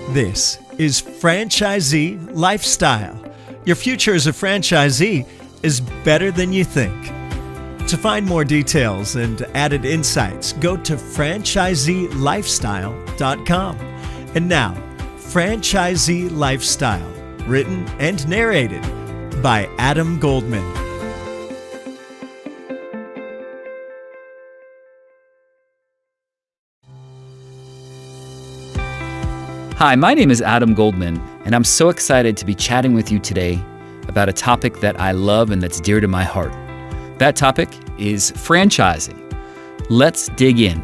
This is Franchisee Lifestyle. Your future as a franchisee is better than you think. To find more details and added insights, go to FranchiseeLifestyle.com. And now, Franchisee Lifestyle, written and narrated by Adam Goldman. Hi, my name is Adam Goldman, and I'm so excited to be chatting with you today about a topic that I love and that's dear to my heart. That topic is franchising. Let's dig in.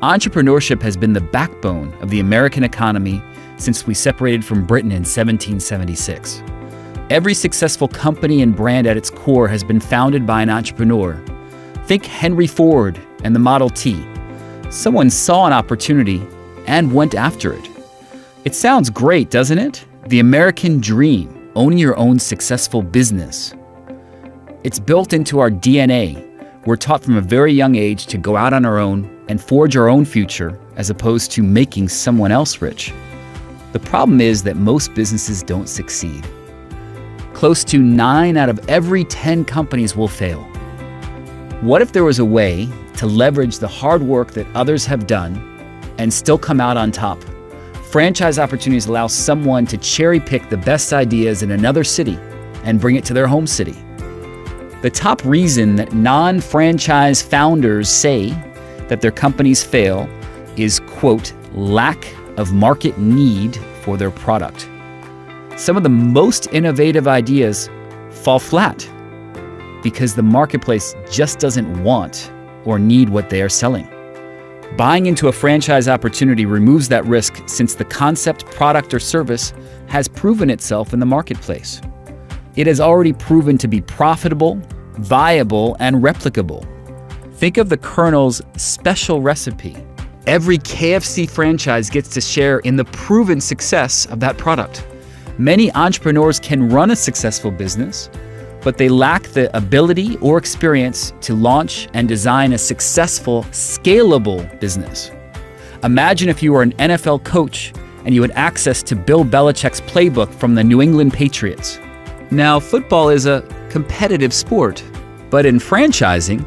Entrepreneurship has been the backbone of the American economy since we separated from Britain in 1776. Every successful company and brand at its core has been founded by an entrepreneur. Think Henry Ford and the Model T. Someone saw an opportunity and went after it. It sounds great, doesn't it? The American dream, owning your own successful business. It's built into our DNA. We're taught from a very young age to go out on our own and forge our own future as opposed to making someone else rich. The problem is that most businesses don't succeed. Close to 9 out of every 10 companies will fail. What if there was a way to leverage the hard work that others have done and still come out on top? Franchise opportunities allow someone to cherry pick the best ideas in another city and bring it to their home city. The top reason that non-franchise founders say that their companies fail is, quote, lack of market need for their product. Some of the most innovative ideas fall flat because the marketplace just doesn't want or need what they are selling. Buying into a franchise opportunity removes that risk since the concept, product, or service has proven itself in the marketplace. It has already proven to be profitable, viable, and replicable. Think of the Colonel's special recipe. Every KFC franchise gets to share in the proven success of that product. Many entrepreneurs can run a successful business, but they lack the ability or experience to launch and design a successful, scalable business. Imagine if you were an NFL coach and you had access to Bill Belichick's playbook from the New England Patriots. Now, football is a competitive sport, but in franchising,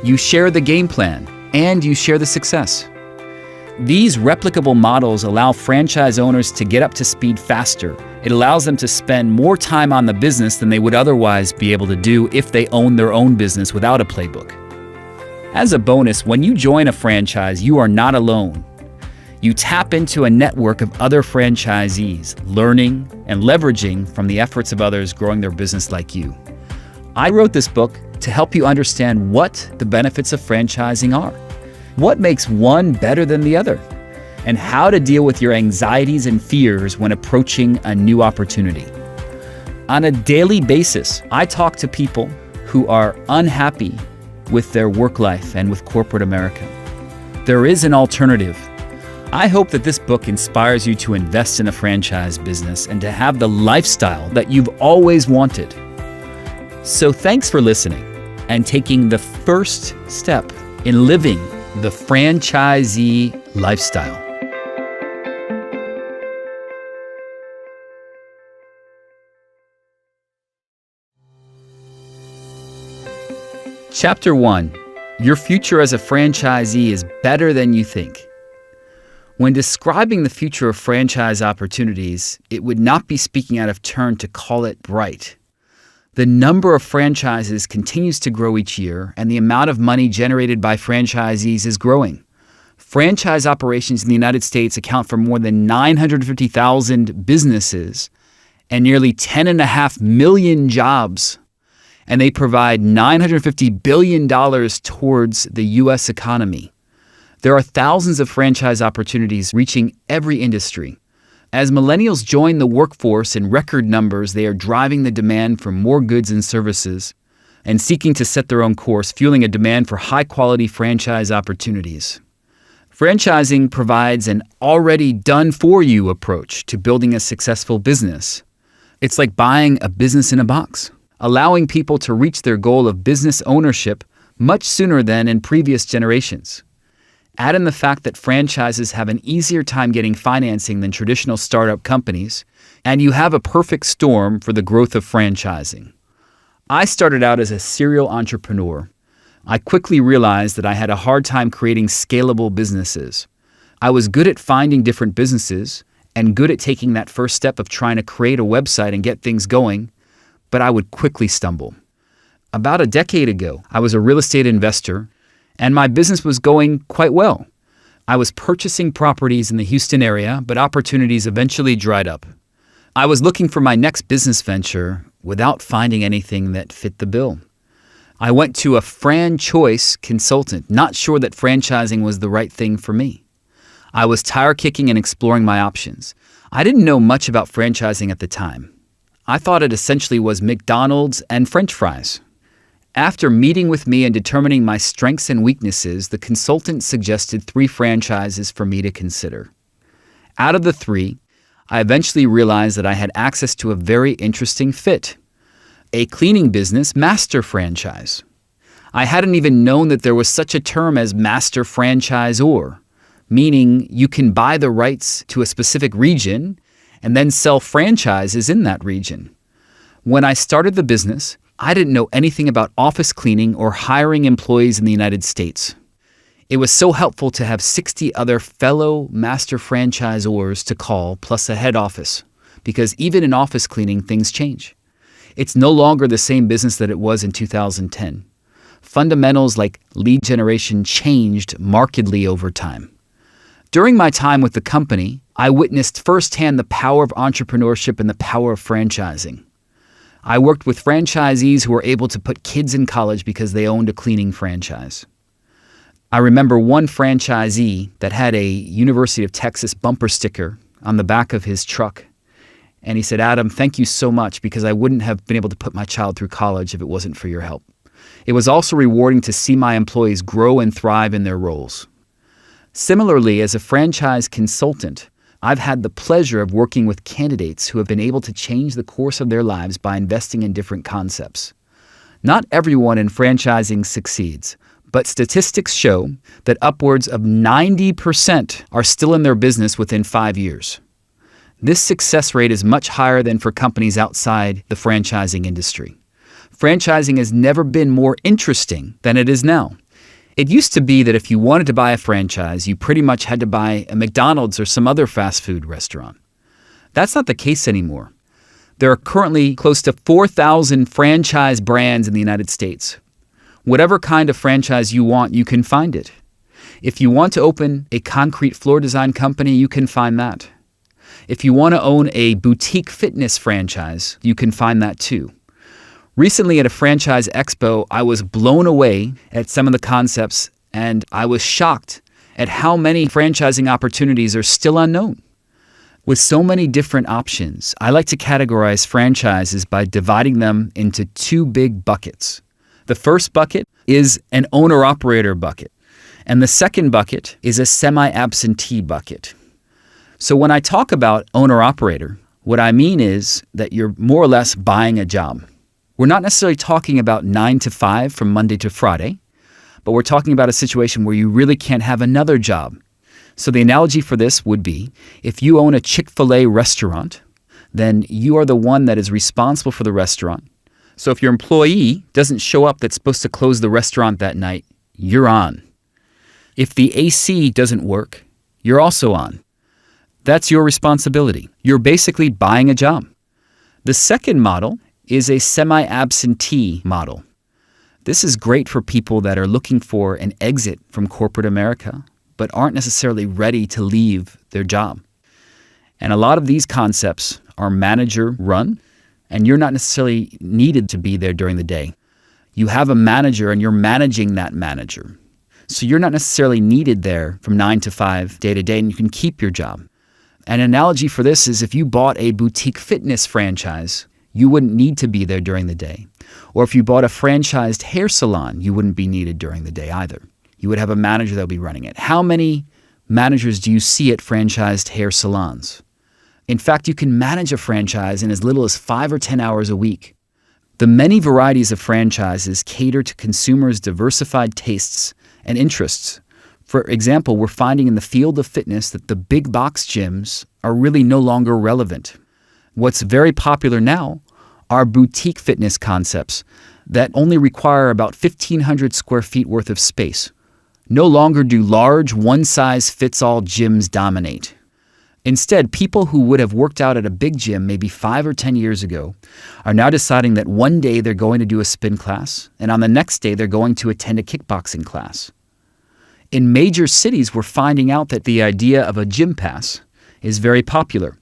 you share the game plan and you share the success. These replicable models allow franchise owners to get up to speed faster. It allows them to spend more time on the business than they would otherwise be able to do if they own their own business without a playbook. As a bonus, when you join a franchise, you are not alone. You tap into a network of other franchisees, learning and leveraging from the efforts of others growing their business like you. I wrote this book to help you understand what the benefits of franchising are, what makes one better than the other, and how to deal with your anxieties and fears when approaching a new opportunity. On a daily basis, I talk to people who are unhappy with their work life and with corporate America. There is an alternative. I hope that this book inspires you to invest in a franchise business and to have the lifestyle that you've always wanted. So thanks for listening and taking the first step in living the franchisee lifestyle. Chapter 1. Your future as a franchisee is better than you think. When describing the future of franchise opportunities, it would not be speaking out of turn to call it bright. The number of franchises continues to grow each year, and the amount of money generated by franchisees is growing. Franchise operations in the United States account for more than 950,000 businesses and nearly 10.5 million jobs, and they provide $950 billion towards the U.S. economy. There are thousands of franchise opportunities reaching every industry. As millennials join the workforce in record numbers, they are driving the demand for more goods and services and seeking to set their own course, fueling a demand for high-quality franchise opportunities. Franchising provides an already done-for-you approach to building a successful business. It's like buying a business in a box, allowing people to reach their goal of business ownership much sooner than in previous generations. Add in the fact that franchises have an easier time getting financing than traditional startup companies, and you have a perfect storm for the growth of franchising. I started out as a serial entrepreneur. I quickly realized that I had a hard time creating scalable businesses. I was good at finding different businesses and good at taking that first step of trying to create a website and get things going, but I would quickly stumble. About a decade ago, I was a real estate investor, and my business was going quite well. I was purchasing properties in the Houston area, but opportunities eventually dried up. I was looking for my next business venture without finding anything that fit the bill. I went to a FranChoice consultant, not sure that franchising was the right thing for me. I was tire kicking and exploring my options. I didn't know much about franchising at the time. I thought it essentially was McDonald's and French fries. After meeting with me and determining my strengths and weaknesses, the consultant suggested 3 franchises for me to consider. Out of the 3, I eventually realized that I had access to a very interesting fit: a cleaning business master franchise. I hadn't even known that there was such a term as master franchisor, meaning you can buy the rights to a specific region and then sell franchises in that region. When I started the business, I didn't know anything about office cleaning or hiring employees in the United States. It was so helpful to have 60 other fellow master franchisors to call, plus a head office, because even in office cleaning, things change. It's no longer the same business that it was in 2010. Fundamentals like lead generation changed markedly over time. During my time with the company, I witnessed firsthand the power of entrepreneurship and the power of franchising. I worked with franchisees who were able to put kids in college because they owned a cleaning franchise. I remember one franchisee that had a University of Texas bumper sticker on the back of his truck. And he said, "Adam, thank you so much, because I wouldn't have been able to put my child through college if it wasn't for your help." It was also rewarding to see my employees grow and thrive in their roles. Similarly, as a franchise consultant, I've had the pleasure of working with candidates who have been able to change the course of their lives by investing in different concepts. Not everyone in franchising succeeds, but statistics show that upwards of 90% are still in their business within 5 years. This success rate is much higher than for companies outside the franchising industry. Franchising has never been more interesting than it is now. It used to be that if you wanted to buy a franchise, you pretty much had to buy a McDonald's or some other fast food restaurant. That's not the case anymore. There are currently close to 4,000 franchise brands in the United States. Whatever kind of franchise you want, you can find it. If you want to open a concrete floor design company, you can find that. If you want to own a boutique fitness franchise, you can find that too. Recently at a franchise expo, I was blown away at some of the concepts, and I was shocked at how many franchising opportunities are still unknown. With so many different options, I like to categorize franchises by dividing them into 2 big buckets. The first bucket is an owner-operator bucket, and the second bucket is a semi-absentee bucket. So when I talk about owner-operator, what I mean is that you're more or less buying a job. We're not necessarily talking about 9 to 5 from Monday to Friday, but we're talking about a situation where you really can't have another job. So the analogy for this would be, if you own a Chick-fil-A restaurant, then you are the one that is responsible for the restaurant. So if your employee doesn't show up that's supposed to close the restaurant that night, you're on. If the AC doesn't work, you're also on. That's your responsibility. You're basically buying a job. The second model is a semi-absentee model. This is great for people that are looking for an exit from corporate America, but aren't necessarily ready to leave their job. And a lot of these concepts are manager-run, and you're not necessarily needed to be there during the day. You have a manager, and you're managing that manager. So you're not necessarily needed there from 9 to 5 day to day, and you can keep your job. An analogy for this is if you bought a boutique fitness franchise, you wouldn't need to be there during the day. Or if you bought a franchised hair salon, you wouldn't be needed during the day either. You would have a manager that would be running it. How many managers do you see at franchised hair salons? In fact, you can manage a franchise in as little as 5 or 10 hours a week. The many varieties of franchises cater to consumers' diversified tastes and interests. For example, we're finding in the field of fitness that the big box gyms are really no longer relevant. What's very popular now are boutique fitness concepts that only require about 1,500 square feet worth of space. No longer do large, one-size-fits-all gyms dominate. Instead, people who would have worked out at a big gym maybe 5 or 10 years ago are now deciding that one day they're going to do a spin class, and on the next day they're going to attend a kickboxing class. In major cities, we're finding out that the idea of a gym pass is very popular,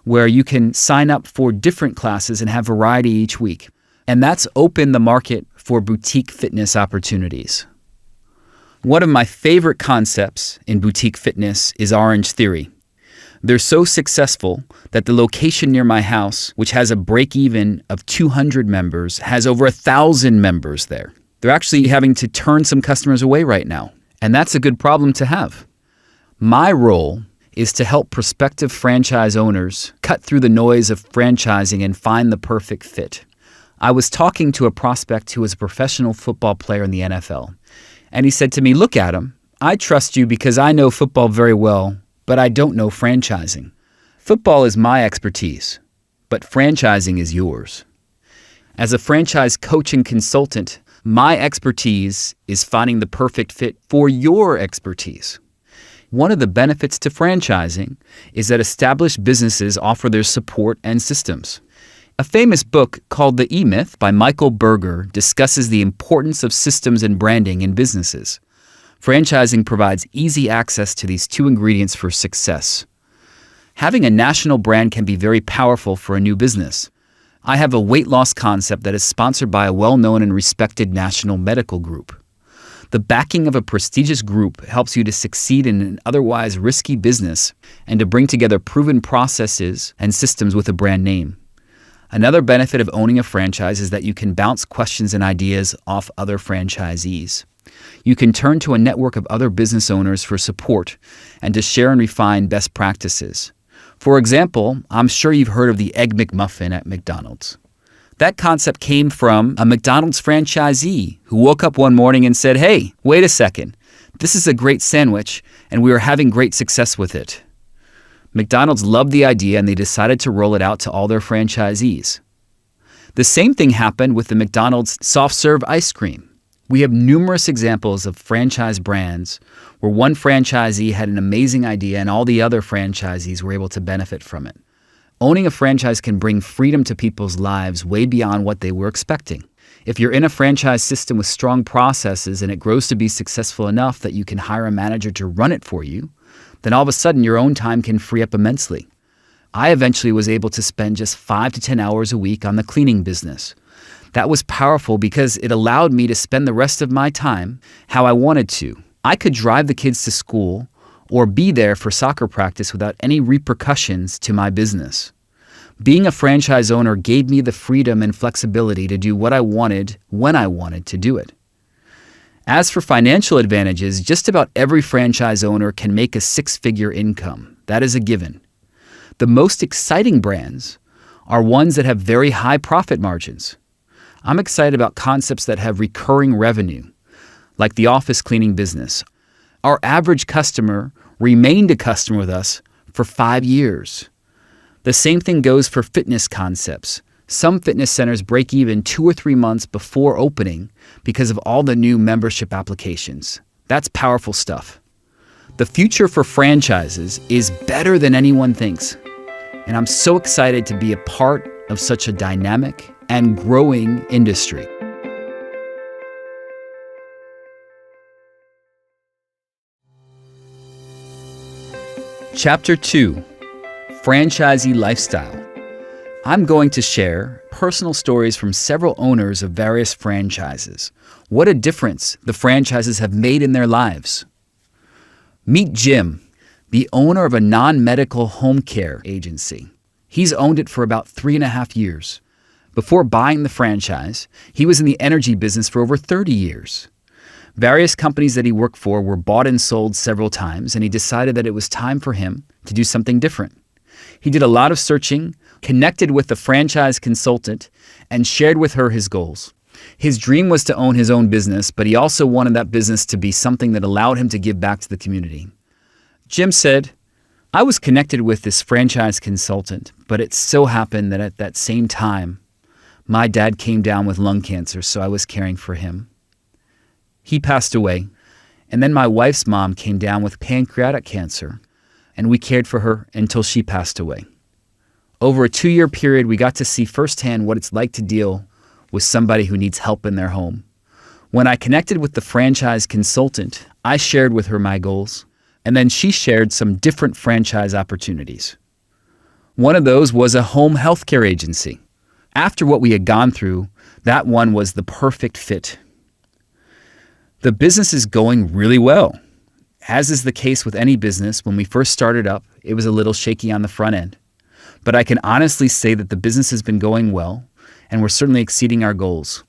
where you can sign up for different classes and have variety each week. And that's opened the market for boutique fitness opportunities. One of my favorite concepts in boutique fitness is Orange Theory. They're so successful that the location near my house, which has a break-even of 200 members, has over 1,000 members there. They're actually having to turn some customers away right now, and that's a good problem to have. My role is to help prospective franchise owners cut through the noise of franchising and find the perfect fit. I was talking to a prospect who was a professional football player in the NFL, and he said to me, "Look, Adam, I trust you because I know football very well, but I don't know franchising. Football is my expertise, but franchising is yours. As a franchise coach and consultant, my expertise is finding the perfect fit for your expertise." One of the benefits to franchising is that established businesses offer their support and systems. A famous book called The E-Myth by Michael Berger discusses the importance of systems and branding in businesses. Franchising provides easy access to these two ingredients for success. Having a national brand can be very powerful for a new business. I have a weight loss concept that is sponsored by a well-known and respected national medical group. The backing of a prestigious group helps you to succeed in an otherwise risky business and to bring together proven processes and systems with a brand name. Another benefit of owning a franchise is that you can bounce questions and ideas off other franchisees. You can turn to a network of other business owners for support and to share and refine best practices. For example, I'm sure you've heard of the Egg McMuffin at McDonald's. That concept came from a McDonald's franchisee who woke up one morning and said, "Hey, wait a second. This is a great sandwich, and we are having great success with it." McDonald's loved the idea, and they decided to roll it out to all their franchisees. The same thing happened with the McDonald's soft-serve ice cream. We have numerous examples of franchise brands where one franchisee had an amazing idea and all the other franchisees were able to benefit from it. Owning a franchise can bring freedom to people's lives way beyond what they were expecting. If you're in a franchise system with strong processes and it grows to be successful enough that you can hire a manager to run it for you, then all of a sudden your own time can free up immensely. I eventually was able to spend just 5 to 10 hours a week on the cleaning business. That was powerful because it allowed me to spend the rest of my time how I wanted to. I could drive the kids to school or be there for soccer practice without any repercussions to my business. Being a franchise owner gave me the freedom and flexibility to do what I wanted when I wanted to do it. As for financial advantages, just about every franchise owner can make a 6-figure income. That is a given. The most exciting brands are ones that have very high profit margins. I'm excited about concepts that have recurring revenue, like the office cleaning business. Our average customer remained a customer with us for 5 years. The same thing goes for fitness concepts. Some fitness centers break even 2 or 3 months before opening because of all the new membership applications. That's powerful stuff. The future for franchises is better than anyone thinks. And I'm so excited to be a part of such a dynamic and growing industry. Chapter 2, Franchisee Lifestyle. I'm going to share personal stories from several owners of various franchises. What a difference the franchises have made in their lives. Meet Jim, the owner of a non-medical home care agency. He's owned it for about 3.5 years. Before buying the franchise, he was in the energy business for over 30 years. Various companies that he worked for were bought and sold several times, and he decided that it was time for him to do something different. He did a lot of searching, connected with the franchise consultant, and shared with her his goals. His dream was to own his own business, but he also wanted that business to be something that allowed him to give back to the community. Jim said, I was connected with this franchise consultant, but it so happened that at that same time, my dad came down with lung cancer, so I was caring for him. He passed away, and then my wife's mom came down with pancreatic cancer, and we cared for her until she passed away. Over a 2-year period, we got to see firsthand what it's like to deal with somebody who needs help in their home. When I connected with the franchise consultant, I shared with her my goals, and then she shared some different franchise opportunities. One of those was a home healthcare agency. After what we had gone through, that one was the perfect fit. The business is going really well. As is the case with any business, when we first started up, it was a little shaky on the front end. But I can honestly say that the business has been going well, and we're certainly exceeding our goals.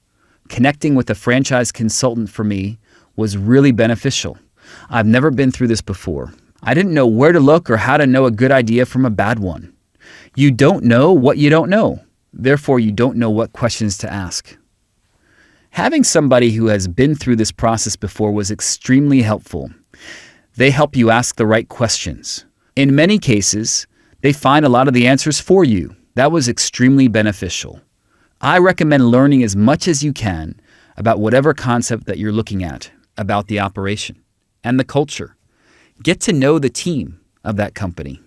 Connecting with a franchise consultant for me was really beneficial. I've never been through this before. I didn't know where to look or how to know a good idea from a bad one. You don't know what you don't know. Therefore, you don't know what questions to ask. Having somebody who has been through this process before was extremely helpful. They help you ask the right questions. In many cases, they find a lot of the answers for you. That was extremely beneficial. I recommend learning as much as you can about whatever concept that you're looking at, about the operation and the culture. Get to know the team of that company.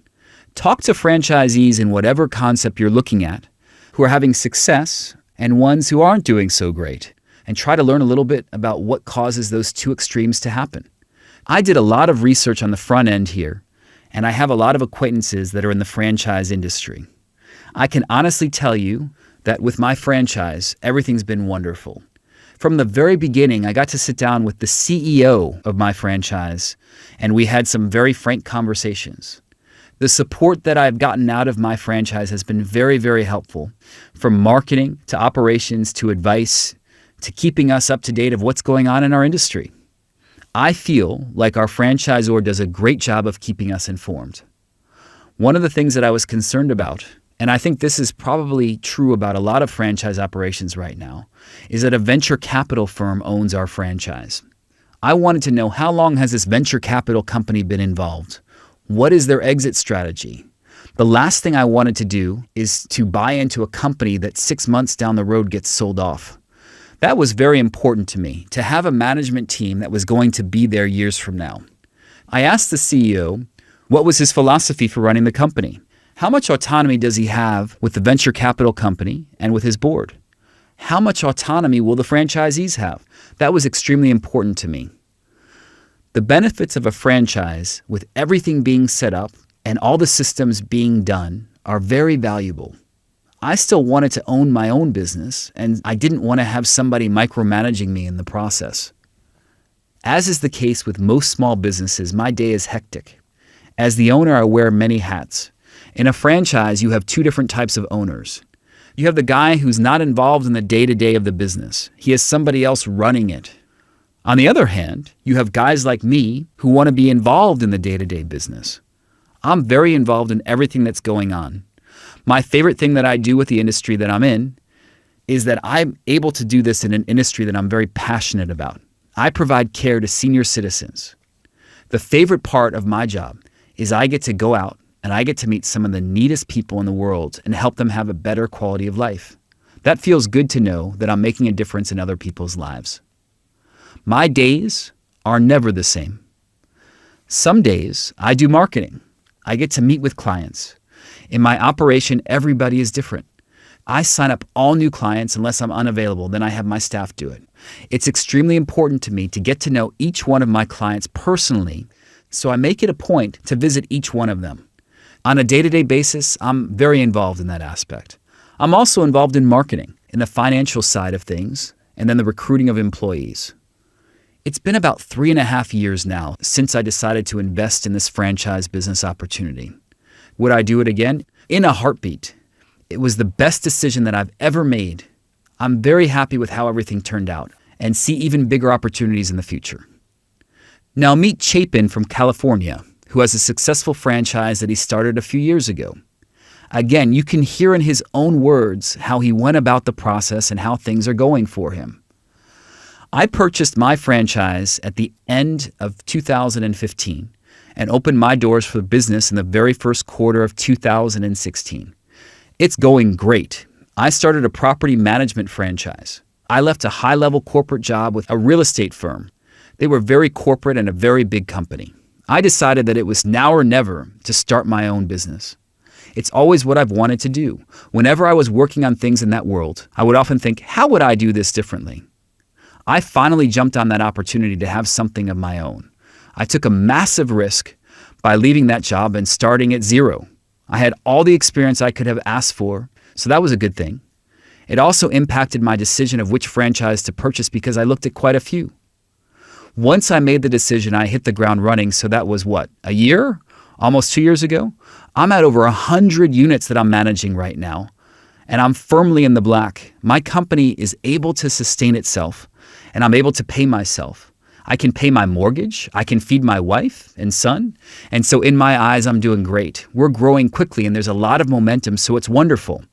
Talk to franchisees in whatever concept you're looking at who are having success and ones who aren't doing so great, and try to learn a little bit about what causes those two extremes to happen. I did a lot of research on the front end here, and I have a lot of acquaintances that are in the franchise industry. I can honestly tell you that with my franchise, everything's been wonderful. From the very beginning, I got to sit down with the CEO of my franchise, and we had some very frank conversations. The support that I've gotten out of my franchise has been very, very helpful, from marketing to operations to advice to keeping us up to date of what's going on in our industry. I feel like our franchisor does a great job of keeping us informed. One of the things that I was concerned about, and I think this is probably true about a lot of franchise operations right now, is that a venture capital firm owns our franchise. I wanted to know, how long has this venture capital company been involved? What is their exit strategy? The last thing I wanted to do is to buy into a company that 6 months down the road gets sold off. That was very important to me, to have a management team that was going to be there years from now. I asked the CEO what was his philosophy for running the company. How much autonomy does he have with the venture capital company and with his board? How much autonomy will the franchisees have? That was extremely important to me. The benefits of a franchise, with everything being set up and all the systems being done, are very valuable. I still wanted to own my own business, and I didn't want to have somebody micromanaging me in the process. As is the case with most small businesses, my day is hectic. As the owner, I wear many hats. In a franchise, you have two different types of owners. You have the guy who's not involved in the day-to-day of the business. He has somebody else running it. On the other hand, you have guys like me who want to be involved in the day-to-day business. I'm very involved in everything that's going on. My favorite thing that I do with the industry that I'm in is that I'm able to do this in an industry that I'm very passionate about. I provide care to senior citizens. The favorite part of my job is I get to go out and I get to meet some of the neatest people in the world and help them have a better quality of life. That feels good to know that I'm making a difference in other people's lives. My days are never the same. Some days I do marketing. I get to meet with clients. In my operation, everybody is different. I sign up all new clients unless I'm unavailable, then I have my staff do it. It's extremely important to me to get to know each one of my clients personally, so I make it a point to visit each one of them. On a day-to-day basis, I'm very involved in that aspect. I'm also involved in marketing, in the financial side of things, and then the recruiting of employees. It's been about 3.5 years now since I decided to invest in this franchise business opportunity. Would I do it again? In a heartbeat. It was the best decision that I've ever made. I'm very happy with how everything turned out and see even bigger opportunities in the future. Now meet Chapin from California, who has a successful franchise that he started a few years ago. Again, you can hear in his own words how he went about the process and how things are going for him. I purchased my franchise at the end of 2015 and opened my doors for business in the very first quarter of 2016. It's going great. I started a property management franchise. I left a high-level corporate job with a real estate firm. They were very corporate and a very big company. I decided that it was now or never to start my own business. It's always what I've wanted to do. Whenever I was working on things in that world, I would often think, how would I do this differently? I finally jumped on that opportunity to have something of my own. I took a massive risk by leaving that job and starting at zero. I had all the experience I could have asked for, so that was a good thing. It also impacted my decision of which franchise to purchase because I looked at quite a few. Once I made the decision, I hit the ground running, so that was what, a year? Almost 2 years ago? I'm at over 100 units that I'm managing right now, and I'm firmly in the black. My company is able to sustain itself, and I'm able to pay myself. I can pay my mortgage, I can feed my wife and son, and so in my eyes, I'm doing great. We're growing quickly, and there's a lot of momentum, so it's wonderful.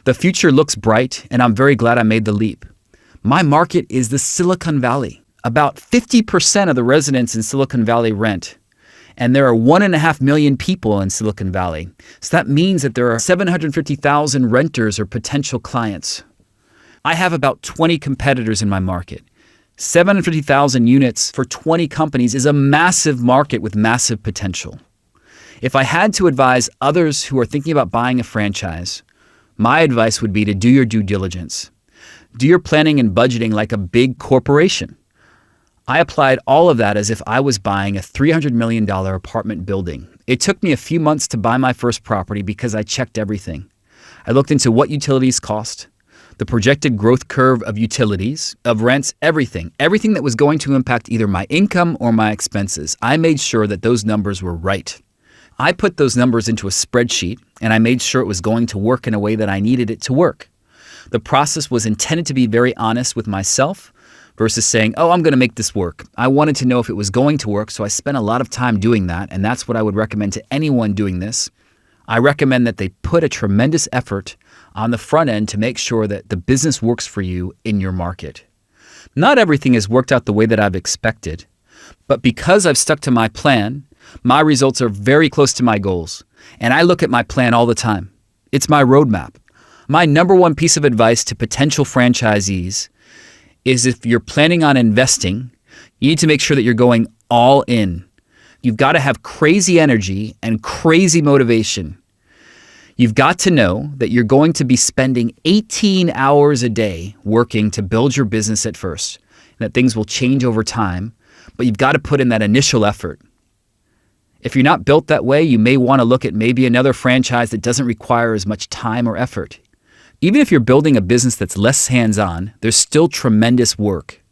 The future looks bright, and I'm very glad I made the leap. My market is the Silicon Valley. About 50% of the residents in Silicon Valley rent, and there are 1.5 million people in Silicon Valley. So that means that there are 750,000 renters or potential clients. I have about 20 competitors in my market. 750,000 units for 20 companies is a massive market with massive potential. If I had to advise others who are thinking about buying a franchise, my advice would be to do your due diligence. Do your planning and budgeting like a big corporation. I applied all of that as if I was buying a $300 million apartment building. It took me a few months to buy my first property because I checked everything. I looked into what utilities cost, the projected growth curve of utilities, of rents, everything that was going to impact either my income or my expenses. I made sure that those numbers were right. I put those numbers into a spreadsheet, and I made sure it was going to work in a way that I needed it to work. The process was intended to be very honest with myself, versus saying, oh, I'm going to make this work. I wanted to know if it was going to work, so I spent a lot of time doing that, and that's what I would recommend to anyone doing this. I recommend that they put a tremendous effort on the front end to make sure that the business works for you in your market. Not everything has worked out the way that I've expected, but because I've stuck to my plan, my results are very close to my goals, and I look at my plan all the time. It's my roadmap. My number one piece of advice to potential franchisees is if you're planning on investing, you need to make sure that you're going all in. You've got to have crazy energy and crazy motivation. You've got to know that you're going to be spending 18 hours a day working to build your business at first, and that things will change over time, but you've got to put in that initial effort. If you're not built that way, you may want to look at maybe another franchise that doesn't require as much time or effort. Even if you're building a business that's less hands-on, there's still tremendous work.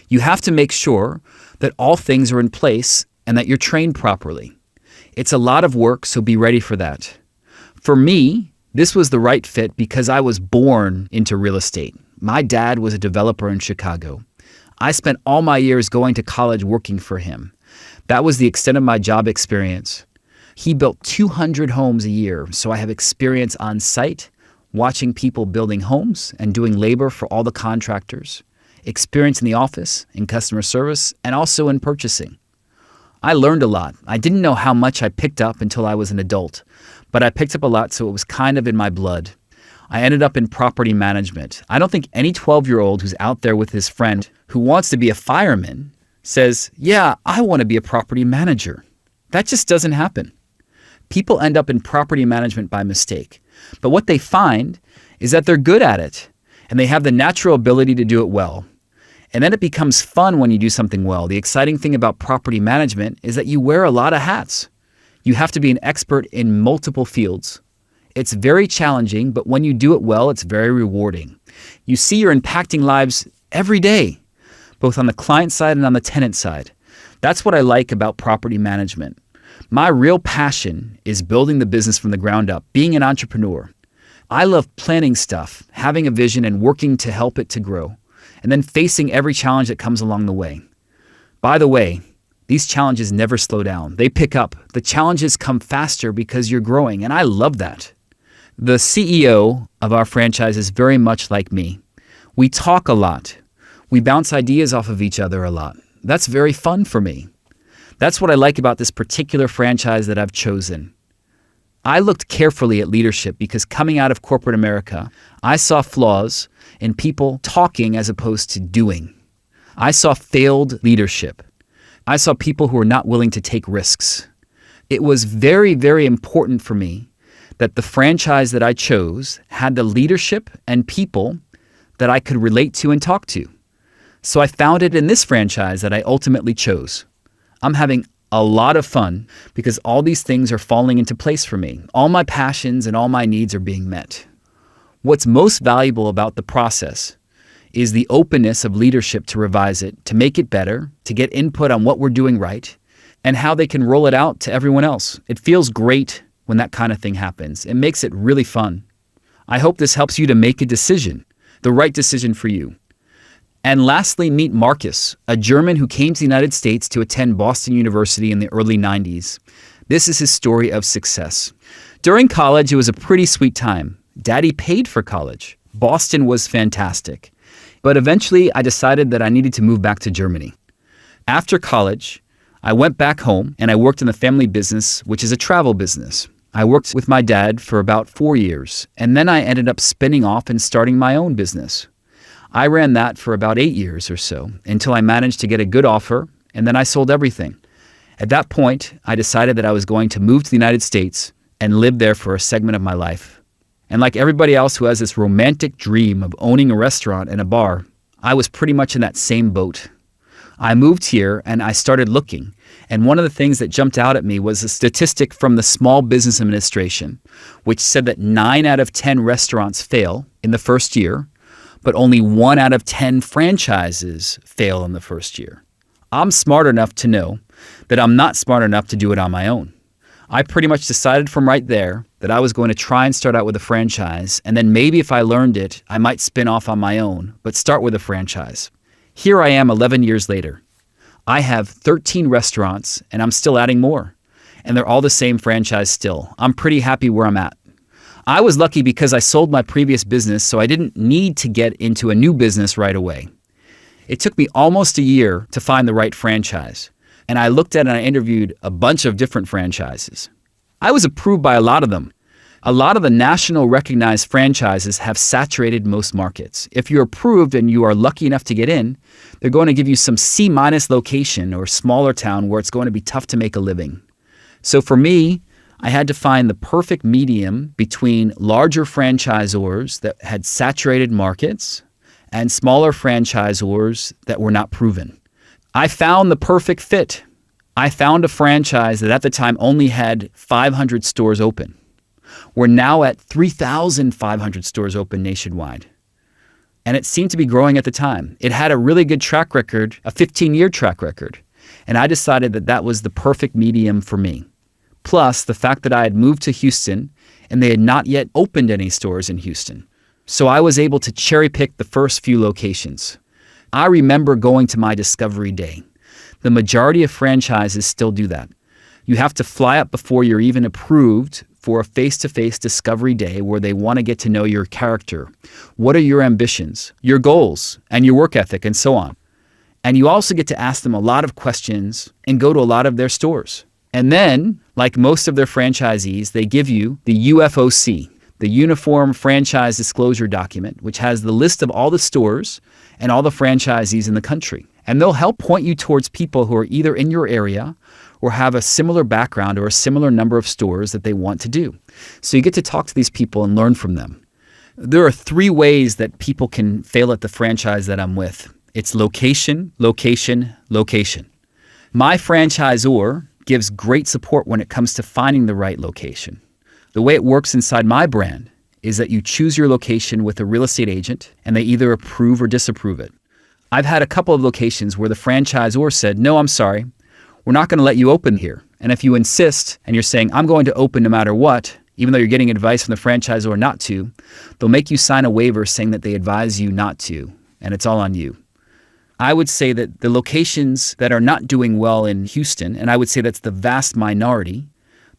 You have to make sure that all things are in place and that you're trained properly. It's a lot of work, so be ready for that. For me, this was the right fit because I was born into real estate. My dad was a developer in Chicago. I spent all my years going to college working for him. That was the extent of my job experience. He built 200 homes a year, so I have experience on site, watching people building homes and doing labor for all the contractors, experience in the office, in customer service, and also in purchasing. I learned a lot. I didn't know how much I picked up until I was an adult, but I picked up a lot, so it was kind of in my blood. I ended up in property management. I don't think any 12-year-old who's out there with his friend who wants to be a fireman says, yeah, I want to be a property manager. That just doesn't happen. People end up in property management by mistake. But what they find is that they're good at it, and they have the natural ability to do it well. And then it becomes fun when you do something well. The exciting thing about property management is that you wear a lot of hats. You have to be an expert in multiple fields. It's very challenging, but when you do it well, it's very rewarding. You see you're impacting lives every day, both on the client side and on the tenant side. That's what I like about property management. My real passion is building the business from the ground up, being an entrepreneur. I love planning stuff, having a vision and working to help it to grow, and then facing every challenge that comes along the way. By the way, these challenges never slow down. They pick up. The challenges come faster because you're growing, and I love that. The CEO of our franchise is very much like me. We talk a lot. We bounce ideas off of each other a lot. That's very fun for me. That's what I like about this particular franchise that I've chosen. I looked carefully at leadership because coming out of corporate America, I saw flaws in people talking as opposed to doing. I saw failed leadership. I saw people who were not willing to take risks. It was very, very important for me that the franchise that I chose had the leadership and people that I could relate to and talk to. So I found it in this franchise that I ultimately chose. I'm having a lot of fun because all these things are falling into place for me. All my passions and all my needs are being met. What's most valuable about the process is the openness of leadership to revise it, to make it better, to get input on what we're doing right, and how they can roll it out to everyone else. It feels great when that kind of thing happens. It makes it really fun. I hope this helps you to make a decision, the right decision for you. And lastly, meet Marcus, a German who came to the United States to attend Boston University in the early 90s. This is his story of success. During college, it was a pretty sweet time. Daddy paid for college. Boston was fantastic. But eventually, I decided that I needed to move back to Germany. After college, I went back home and I worked in the family business, which is a travel business. I worked with my dad for about 4 years, and then I ended up spinning off and starting my own business. I ran that for about 8 years or so until I managed to get a good offer, and then I sold everything. At that point, I decided that I was going to move to the United States and live there for a segment of my life. And like everybody else who has this romantic dream of owning a restaurant and a bar, I was pretty much in that same boat. I moved here and I started looking. And one of the things that jumped out at me was a statistic from the Small Business Administration, which said that 9 out of 10 restaurants fail in the first year, but only 1 out of 10 franchises fail in the first year. I'm smart enough to know that I'm not smart enough to do it on my own. I pretty much decided from right there that I was going to try and start out with a franchise, and then maybe if I learned it, I might spin off on my own, but start with a franchise. Here I am 11 years later. I have 13 restaurants, and I'm still adding more. And they're all the same franchise still. I'm pretty happy where I'm at. I was lucky because I sold my previous business, so I didn't need to get into a new business right away. It took me almost a year to find the right franchise. And I looked at and I interviewed a bunch of different franchises. I was approved by a lot of them. A lot of the national recognized franchises have saturated most markets. If you're approved and you are lucky enough to get in, they're going to give you some C- location or smaller town where it's going to be tough to make a living. So for me, I had to find the perfect medium between larger franchisors that had saturated markets and smaller franchisors that were not proven. I found the perfect fit. I found a franchise that at the time only had 500 stores open. We're now at 3,500 stores open nationwide. And it seemed to be growing at the time. It had a really good track record, a 15-year track record. And I decided that that was the perfect medium for me. Plus, the fact that I had moved to Houston and they had not yet opened any stores in Houston. So I was able to cherry pick the first few locations. I remember going to my discovery day. The majority of franchises still do that. You have to fly up before you're even approved for a face-to-face discovery day where they want to get to know your character. What are your ambitions, your goals, and your work ethic, and so on. And you also get to ask them a lot of questions and go to a lot of their stores. And then, like most of their franchisees, they give you the UFOC, the Uniform Franchise Disclosure Document, which has the list of all the stores and all the franchisees in the country. And they'll help point you towards people who are either in your area or have a similar background or a similar number of stores that they want to do. So you get to talk to these people and learn from them. There are 3 ways that people can fail at the franchise that I'm with. It's location, location, location. My franchisor gives great support when it comes to finding the right location. The way it works inside my brand is that you choose your location with a real estate agent and they either approve or disapprove it. I've had a couple of locations where the franchisor said, no, I'm sorry, we're not going to let you open here. And if you insist and you're saying, I'm going to open no matter what, even though you're getting advice from the franchisor not to, they'll make you sign a waiver saying that they advise you not to, and it's all on you. I would say that the locations that are not doing well in Houston, and I would say that's the vast minority,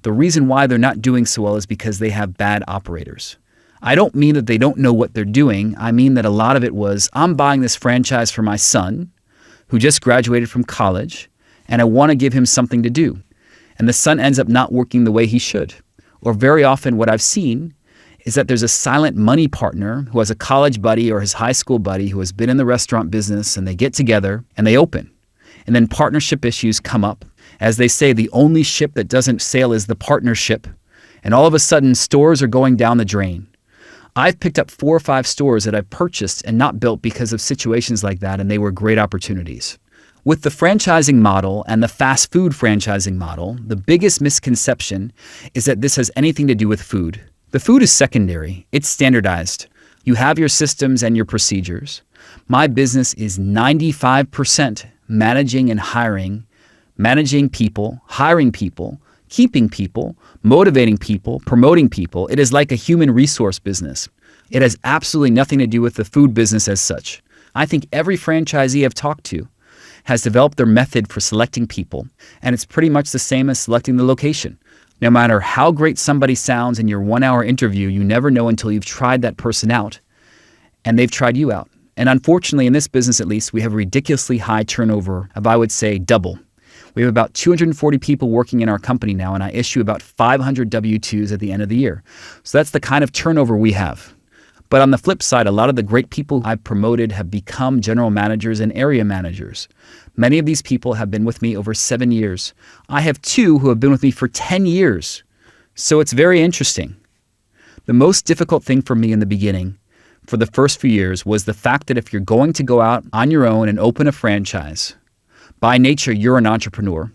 The reason why they're not doing so well is because they have bad operators. I don't mean that they don't know what they're doing. I mean that a lot of it was, I'm buying this franchise for my son who just graduated from college, and I want to give him something to do. And the son ends up not working the way he should. Or very often what I've seen is that there's a silent money partner who has a college buddy or his high school buddy who has been in the restaurant business, and they get together and they open. And then partnership issues come up. As they say, the only ship that doesn't sail is the partnership. And all of a sudden, stores are going down the drain. I've picked up 4 or 5 stores that I've purchased and not built because of situations like that, and they were great opportunities. With the franchising model and the fast food franchising model, the biggest misconception is that this has anything to do with food. The food is secondary. It's standardized. You have your systems and your procedures. My business is 95% managing and hiring, managing people, hiring people, keeping people, motivating people, promoting people. It is like a human resource business. It has absolutely nothing to do with the food business as such. I think every franchisee I've talked to has developed their method for selecting people, and it's pretty much the same as selecting the location. No matter how great somebody sounds in your 1-hour interview, you never know until you've tried that person out, and they've tried you out. And unfortunately, in this business at least, we have a ridiculously high turnover of, I would say, double. We have about 240 people working in our company now, and I issue about 500 W-2s at the end of the year. So that's the kind of turnover we have. But on the flip side, a lot of the great people I've promoted have become general managers and area managers. Many of these people have been with me over 7 years. I have 2 who have been with me for 10 years. So it's very interesting. The most difficult thing for me in the beginning, for the first few years, was the fact that if you're going to go out on your own and open a franchise, by nature, you're an entrepreneur.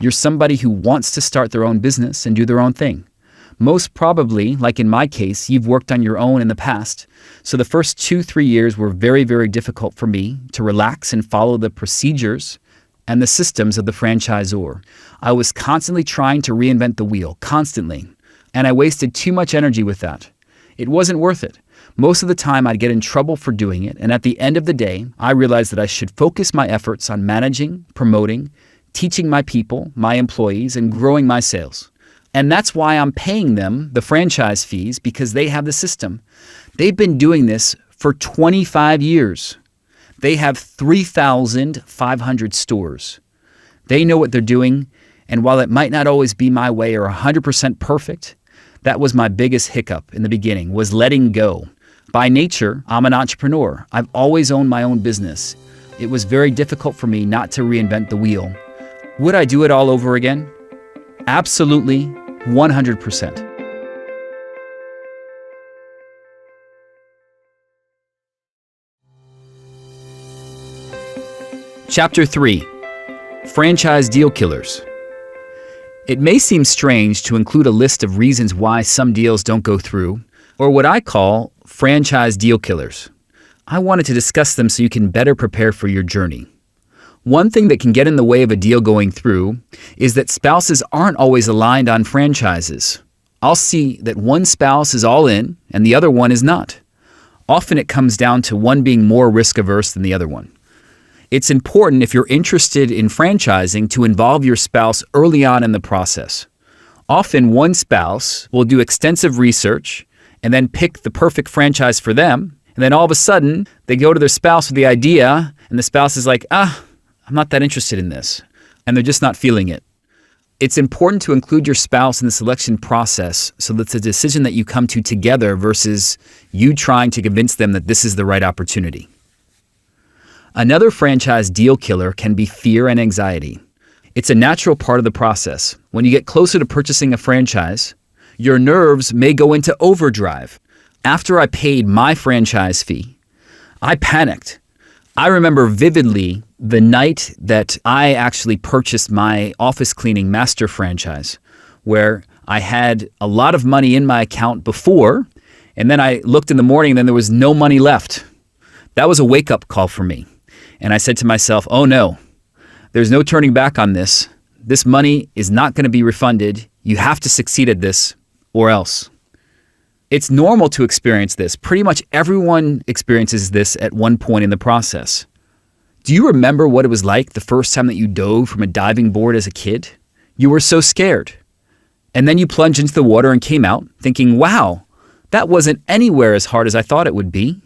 You're somebody who wants to start their own business and do their own thing. Most probably, like in my case, you've worked on your own in the past. So the first 2-3 years were very, very difficult for me to relax and follow the procedures and the systems of the franchisor. I was constantly trying to reinvent the wheel, constantly. And I wasted too much energy with that. It wasn't worth it. Most of the time, I'd get in trouble for doing it. And at the end of the day, I realized that I should focus my efforts on managing, promoting, teaching my people, my employees, and growing my sales. And that's why I'm paying them the franchise fees, because they have the system. They've been doing this for 25 years. They have 3,500 stores. They know what they're doing. And while it might not always be my way or 100% perfect, that was my biggest hiccup in the beginning, was letting go. By nature, I'm an entrepreneur. I've always owned my own business. It was very difficult for me not to reinvent the wheel. Would I do it all over again? Absolutely, 100%. Chapter 3: Franchise Deal Killers. It may seem strange to include a list of reasons why some deals don't go through, or what I call franchise deal killers. I wanted to discuss them so you can better prepare for your journey. One thing that can get in the way of a deal going through is that spouses aren't always aligned on franchises. I'll see that one spouse is all in and the other one is not. Often it comes down to one being more risk averse than the other one. It's important, if you're interested in franchising, to involve your spouse early on in the process. Often one spouse will do extensive research and then pick the perfect franchise for them. And then all of a sudden, they go to their spouse with the idea, and the spouse is like, I'm not that interested in this. And they're just not feeling it. It's important to include your spouse in the selection process so that it's a decision that you come to together versus you trying to convince them that this is the right opportunity. Another franchise deal killer can be fear and anxiety. It's a natural part of the process. When you get closer to purchasing a franchise, your nerves may go into overdrive. After I paid my franchise fee, I panicked. I remember vividly the night that I actually purchased my office cleaning master franchise, where I had a lot of money in my account before, and then I looked in the morning and then there was no money left. That was a wake-up call for me. And I said to myself, oh no, there's no turning back on this. This money is not going to be refunded. You have to succeed at this or else. It's normal to experience this. Pretty much everyone experiences this at one point in the process. Do you remember what it was like the first time that you dove from a diving board as a kid? You were so scared. And then you plunged into the water and came out thinking, wow, that wasn't anywhere as hard as I thought it would be.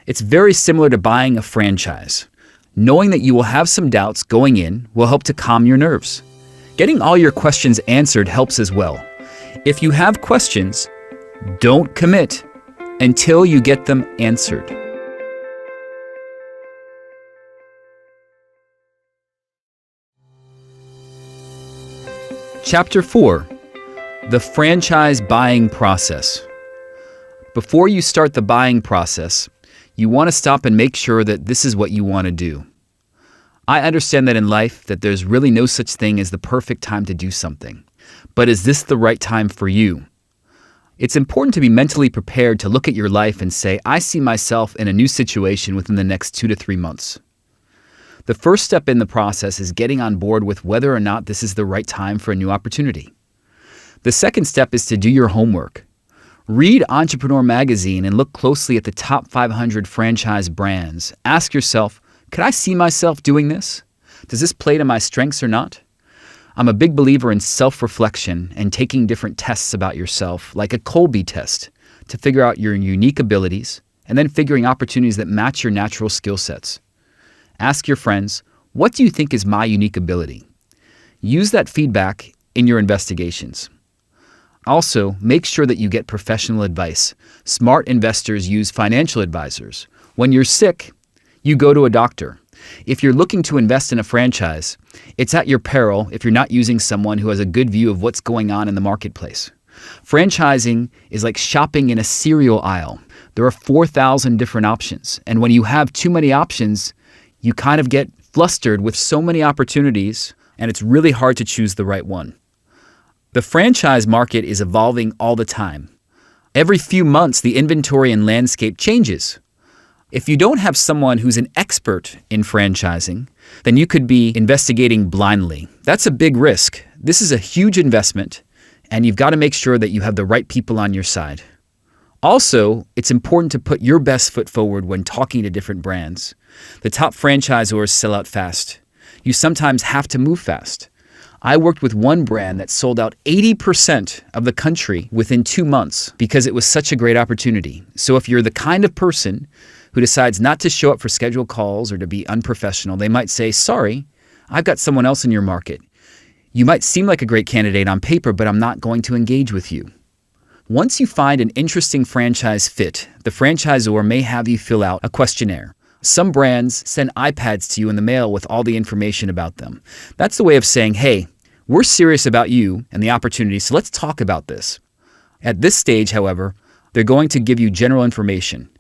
It's very similar to buying a franchise. Knowing that you will have some doubts going in will help to calm your nerves. Getting all your questions answered helps as well. If you have questions, don't commit until you get them answered. Chapter 4. The franchise buying process. Before you start the buying process, you want to stop and make sure that this is what you want to do. I understand that in life that there's really no such thing as the perfect time to do something. But is this the right time for you? It's important to be mentally prepared to look at your life and say, I see myself in a new situation within the next 2 to 3 months. The first step in the process is getting on board with whether or not this is the right time for a new opportunity. The second step is to do your homework. Read Entrepreneur Magazine and look closely at the top 500 franchise brands. Ask yourself, could I see myself doing this? Does this play to my strengths or not? I'm a big believer in self-reflection and taking different tests about yourself, like a Colby test, to figure out your unique abilities and then figuring opportunities that match your natural skill sets. Ask your friends, what do you think is my unique ability? Use that feedback in your investigations. Also, make sure that you get professional advice. Smart investors use financial advisors. When you're sick, you go to a doctor. If you're looking to invest in a franchise, it's at your peril if you're not using someone who has a good view of what's going on in the marketplace. Franchising is like shopping in a cereal aisle. There are 4,000 different options, and when you have too many options, you kind of get flustered with so many opportunities, and it's really hard to choose the right one. The franchise market is evolving all the time. Every few months, the inventory and landscape changes. If you don't have someone who's an expert in franchising, then you could be investigating blindly. That's a big risk. This is a huge investment, and you've got to make sure that you have the right people on your side. Also, it's important to put your best foot forward when talking to different brands. The top franchisors sell out fast. You sometimes have to move fast. I worked with one brand that sold out 80% of the country within 2 months because it was such a great opportunity. So if you're the kind of person who decides not to show up for scheduled calls or to be unprofessional, they might say, sorry, I've got someone else in your market. You might seem like a great candidate on paper, but I'm not going to engage with you. Once you find an interesting franchise fit, the franchisor may have you fill out a questionnaire. Some brands send iPads to you in the mail with all the information about them. That's the way of saying, hey, we're serious about you and the opportunity, so let's talk about this. At this stage, however, they're going to give you general information.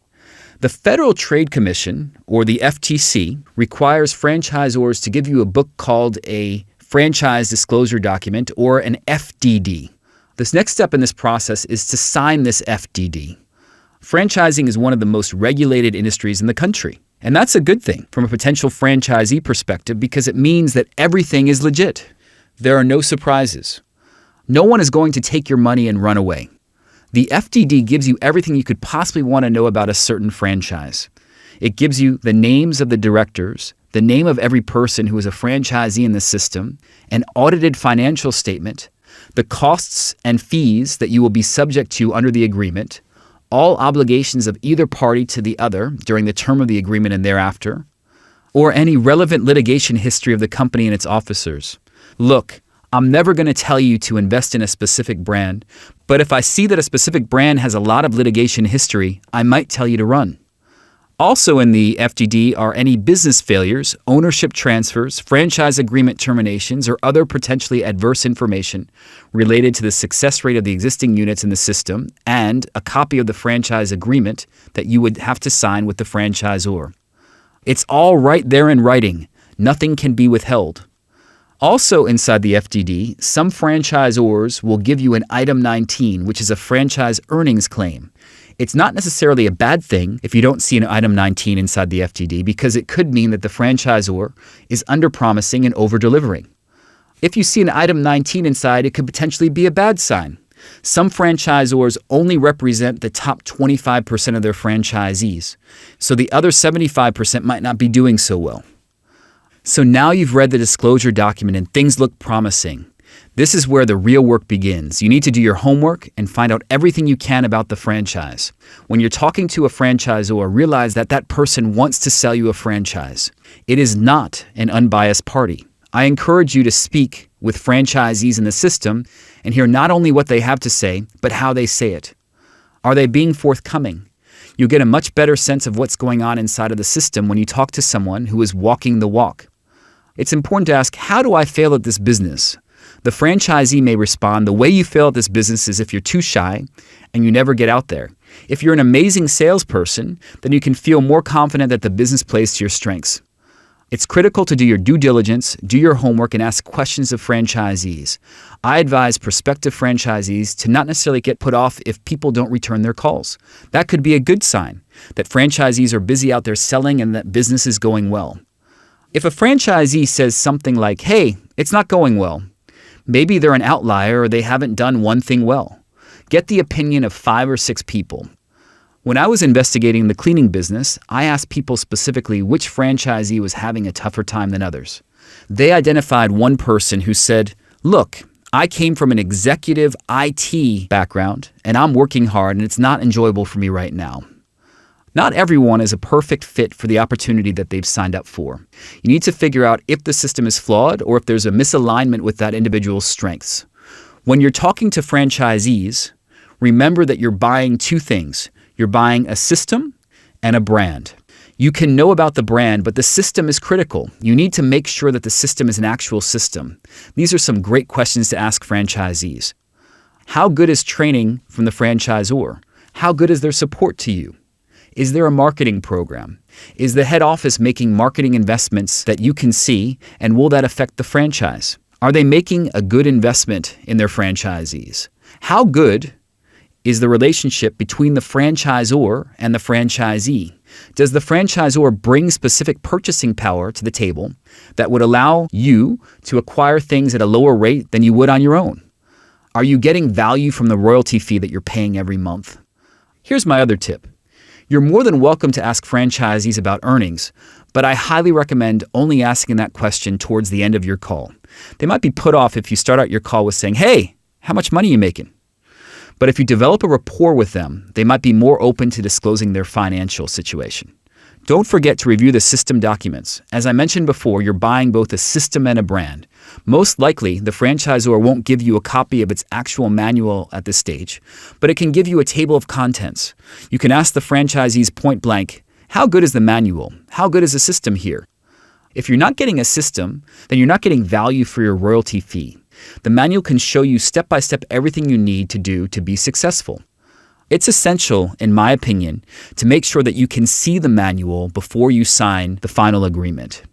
The Federal Trade Commission, or the FTC, requires franchisors to give you a book called a Franchise Disclosure Document, or an FDD. This next step in this process is to sign this FDD. Franchising is one of the most regulated industries in the country. And that's a good thing from a potential franchisee perspective because it means that everything is legit. There are no surprises. No one is going to take your money and run away. The FDD gives you everything you could possibly want to know about a certain franchise. It gives you the names of the directors, the name of every person who is a franchisee in the system, an audited financial statement, the costs and fees that you will be subject to under the agreement, all obligations of either party to the other during the term of the agreement and thereafter, or any relevant litigation history of the company and its officers. Look, I'm never going to tell you to invest in a specific brand, but if I see that a specific brand has a lot of litigation history, I might tell you to run. Also in the FDD are any business failures, ownership transfers, franchise agreement terminations, or other potentially adverse information related to the success rate of the existing units in the system, and a copy of the franchise agreement that you would have to sign with the franchisor. It's all right there in writing. Nothing can be withheld. Also inside the FDD, some franchisors will give you an Item 19, which is a franchise earnings claim. It's not necessarily a bad thing if you don't see an Item 19 inside the FDD because it could mean that the franchisor is under-promising and over-delivering. If you see an Item 19 inside, it could potentially be a bad sign. Some franchisors only represent the top 25% of their franchisees, so the other 75% might not be doing so well. So now you've read the disclosure document and things look promising. This is where the real work begins. You need to do your homework and find out everything you can about the franchise. When you're talking to a franchisor, realize that that person wants to sell you a franchise. It is not an unbiased party. I encourage you to speak with franchisees in the system and hear not only what they have to say, but how they say it. Are they being forthcoming? You'll get a much better sense of what's going on inside of the system when you talk to someone who is walking the walk. It's important to ask, how do I fail at this business? The franchisee may respond, the way you fail at this business is if you're too shy and you never get out there. If you're an amazing salesperson, then you can feel more confident that the business plays to your strengths. It's critical to do your due diligence, do your homework, and ask questions of franchisees. I advise prospective franchisees to not necessarily get put off if people don't return their calls. That could be a good sign that franchisees are busy out there selling and that business is going well. If a franchisee says something like, hey, it's not going well, maybe they're an outlier or they haven't done one thing well. Get the opinion of 5 or 6 people. When I was investigating the cleaning business, I asked people specifically which franchisee was having a tougher time than others. They identified one person who said, look, I came from an executive IT background and I'm working hard and it's not enjoyable for me right now. Not everyone is a perfect fit for the opportunity that they've signed up for. You need to figure out if the system is flawed or if there's a misalignment with that individual's strengths. When you're talking to franchisees, remember that you're buying 2 things. You're buying a system and a brand. You can know about the brand, but the system is critical. You need to make sure that the system is an actual system. These are some great questions to ask franchisees. How good is training from the franchisor? How good is their support to you? Is there a marketing program? Is the head office making marketing investments that you can see, and will that affect the franchise? Are they making a good investment in their franchisees? How good is the relationship between the franchisor and the franchisee? Does the franchisor bring specific purchasing power to the table that would allow you to acquire things at a lower rate than you would on your own? Are you getting value from the royalty fee that you're paying every month? Here's my other tip. You're more than welcome to ask franchisees about earnings, but I highly recommend only asking that question towards the end of your call. They might be put off if you start out your call with saying, hey, how much money are you making? But if you develop a rapport with them, they might be more open to disclosing their financial situation. Don't forget to review the system documents. As I mentioned before, you're buying both a system and a brand. Most likely, the franchisor won't give you a copy of its actual manual at this stage, but it can give you a table of contents. You can ask the franchisees point blank, how good is the manual? How good is the system here? If you're not getting a system, then you're not getting value for your royalty fee. The manual can show you step-by-step everything you need to do to be successful. It's essential, in my opinion, to make sure that you can see the manual before you sign the final agreement.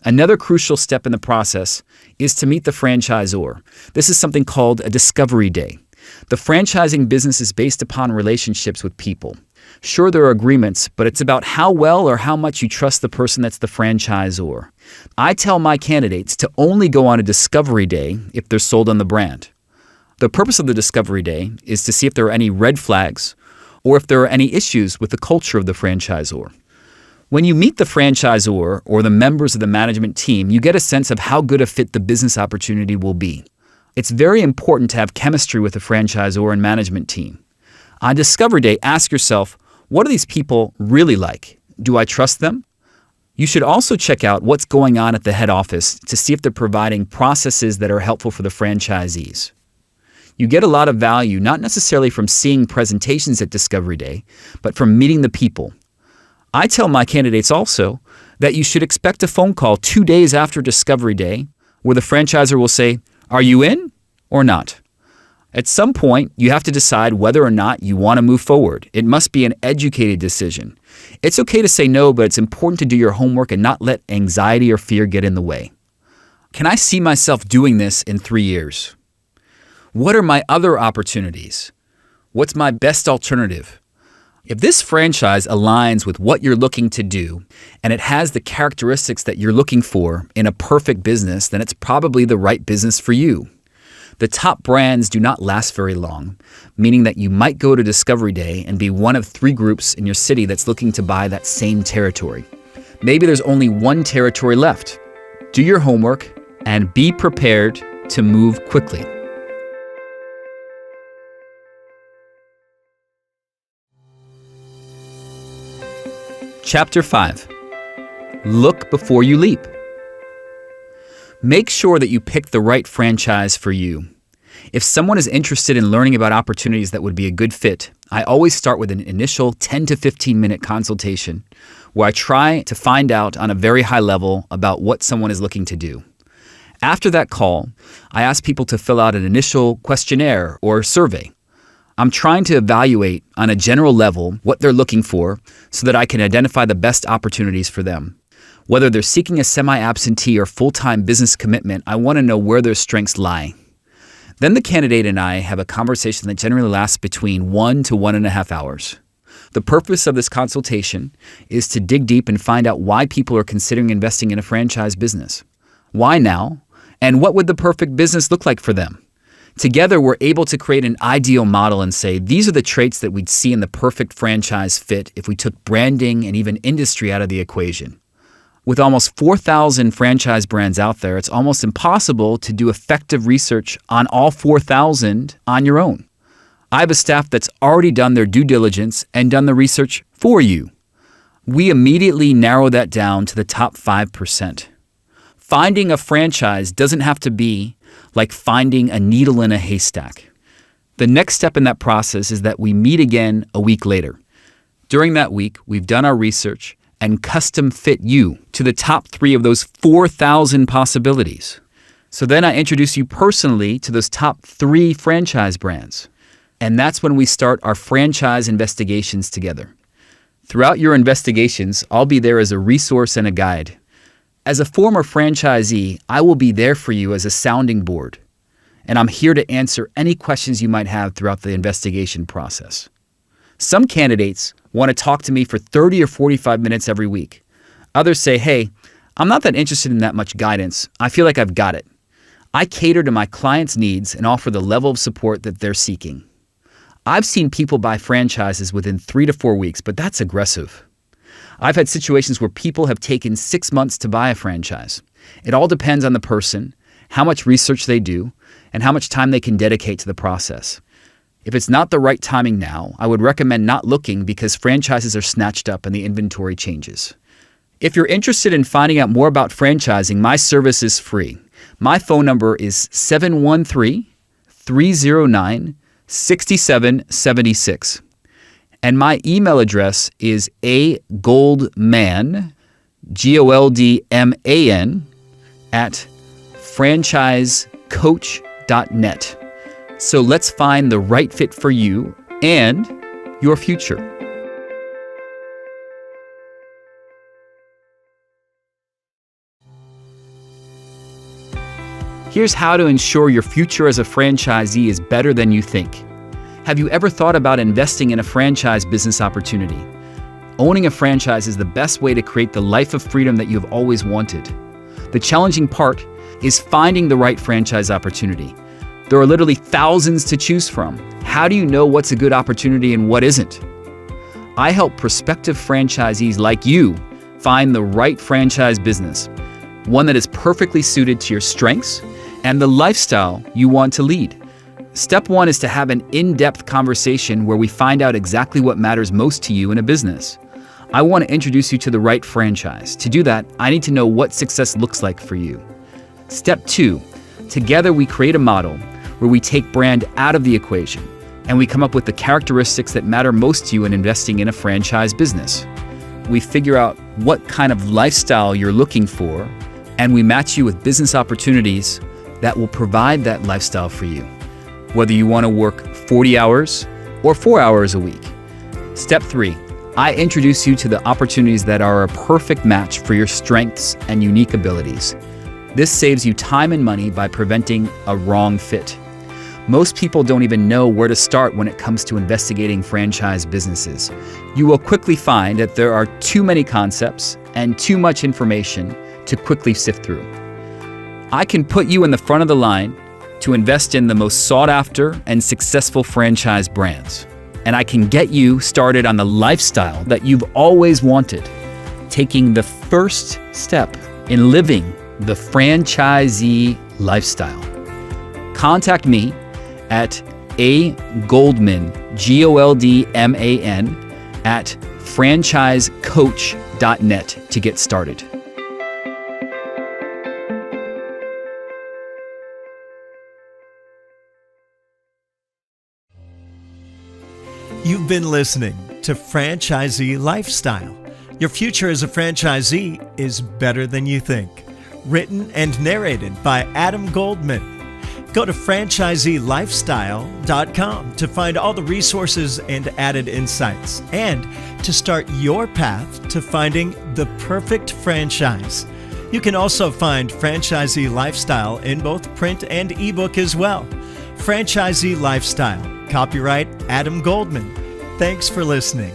Another crucial step in the process is to meet the franchisor. This is something called a discovery day. The franchising business is based upon relationships with people. Sure, there are agreements, but it's about how well or how much you trust the person that's the franchisor. I tell my candidates to only go on a discovery day if they're sold on the brand. The purpose of the discovery day is to see if there are any red flags or if there are any issues with the culture of the franchisor. When you meet the franchisor or the members of the management team, you get a sense of how good a fit the business opportunity will be. It's very important to have chemistry with the franchisor and management team. On Discovery Day, ask yourself, what are these people really like? Do I trust them? You should also check out what's going on at the head office to see if they're providing processes that are helpful for the franchisees. You get a lot of value, not necessarily from seeing presentations at Discovery Day, but from meeting the people. I tell my candidates also that you should expect a phone call 2 days after Discovery Day where the franchisor will say, are you in or not? At some point, you have to decide whether or not you want to move forward. It must be an educated decision. It's okay to say no, but it's important to do your homework and not let anxiety or fear get in the way. Can I see myself doing this in 3 years? What are my other opportunities? What's my best alternative? If this franchise aligns with what you're looking to do and it has the characteristics that you're looking for in a perfect business, then it's probably the right business for you. The top brands do not last very long, meaning that you might go to Discovery Day and be one of 3 groups in your city that's looking to buy that same territory. Maybe there's only 1 territory left. Do your homework and be prepared to move quickly. Chapter 5. Look before you leap. Make sure that you pick the right franchise for you. If someone is interested in learning about opportunities that would be a good fit, I always start with an initial 10 to 15 minute consultation where I try to find out on a very high level about what someone is looking to do. After that call, I ask people to fill out an initial questionnaire or survey. I'm trying to evaluate on a general level what they're looking for so that I can identify the best opportunities for them. Whether they're seeking a semi-absentee or full-time business commitment, I want to know where their strengths lie. Then the candidate and I have a conversation that generally lasts between 1 to 1.5 hours. The purpose of this consultation is to dig deep and find out why people are considering investing in a franchise business. Why now? And what would the perfect business look like for them? Together, we're able to create an ideal model and say, these are the traits that we'd see in the perfect franchise fit if we took branding and even industry out of the equation. With almost 4,000 franchise brands out there, it's almost impossible to do effective research on all 4,000 on your own. I have a staff that's already done their due diligence and done the research for you. We immediately narrow that down to the top 5%. Finding a franchise doesn't have to be like finding a needle in a haystack. The next step in that process is that we meet again a week later. During that week, we've done our research and custom fit you to the top 3 of those 4,000 possibilities. So then I introduce you personally to those top 3 franchise brands. And that's when we start our franchise investigations together. Throughout your investigations, I'll be there as a resource and a guide. As a former franchisee, I will be there for you as a sounding board, and I'm here to answer any questions you might have throughout the investigation process. Some candidates want to talk to me for 30 or 45 minutes every week. Others say, hey, I'm not that interested in that much guidance. I feel like I've got it. I cater to my clients' needs and offer the level of support that they're seeking. I've seen people buy franchises within 3 to 4 weeks, but that's aggressive. I've had situations where people have taken 6 months to buy a franchise. It all depends on the person, how much research they do, and how much time they can dedicate to the process. If it's not the right timing now, I would recommend not looking because franchises are snatched up and the inventory changes. If you're interested in finding out more about franchising, my service is free. My phone number is 713-309-6776. And my email address is agoldman, Goldman, at FranchiseCoach.net. So let's find the right fit for you and your future. Here's how to ensure your future as a franchisee is better than you think. Have you ever thought about investing in a franchise business opportunity? Owning a franchise is the best way to create the life of freedom that you have always wanted. The challenging part is finding the right franchise opportunity. There are literally thousands to choose from. How do you know what's a good opportunity and what isn't? I help prospective franchisees like you find the right franchise business, one that is perfectly suited to your strengths and the lifestyle you want to lead. Step 1 is to have an in-depth conversation where we find out exactly what matters most to you in a business. I want to introduce you to the right franchise. To do that, I need to know what success looks like for you. Step 2, together we create a model where we take brand out of the equation and we come up with the characteristics that matter most to you in investing in a franchise business. We figure out what kind of lifestyle you're looking for and we match you with business opportunities that will provide that lifestyle for you, whether you want to work 40 hours or 4 hours a week. Step 3, I introduce you to the opportunities that are a perfect match for your strengths and unique abilities. This saves you time and money by preventing a wrong fit. Most people don't even know where to start when it comes to investigating franchise businesses. You will quickly find that there are too many concepts and too much information to quickly sift through. I can put you in the front of the line to invest in the most sought after and successful franchise brands. And I can get you started on the lifestyle that you've always wanted, taking the first step in living the franchisee lifestyle. contact me at agoldman, Goldman, at FranchiseCoach.net to get started. You've been listening to Franchisee Lifestyle. Your future as a franchisee is better than you think. Written and narrated by Adam Goldman. Go to FranchiseeLifestyle.com to find all the resources and added insights, and to start your path to finding the perfect franchise. You can also find Franchisee Lifestyle in both print and ebook as well. Franchisee Lifestyle. Copyright Adam Goldman. Thanks for listening.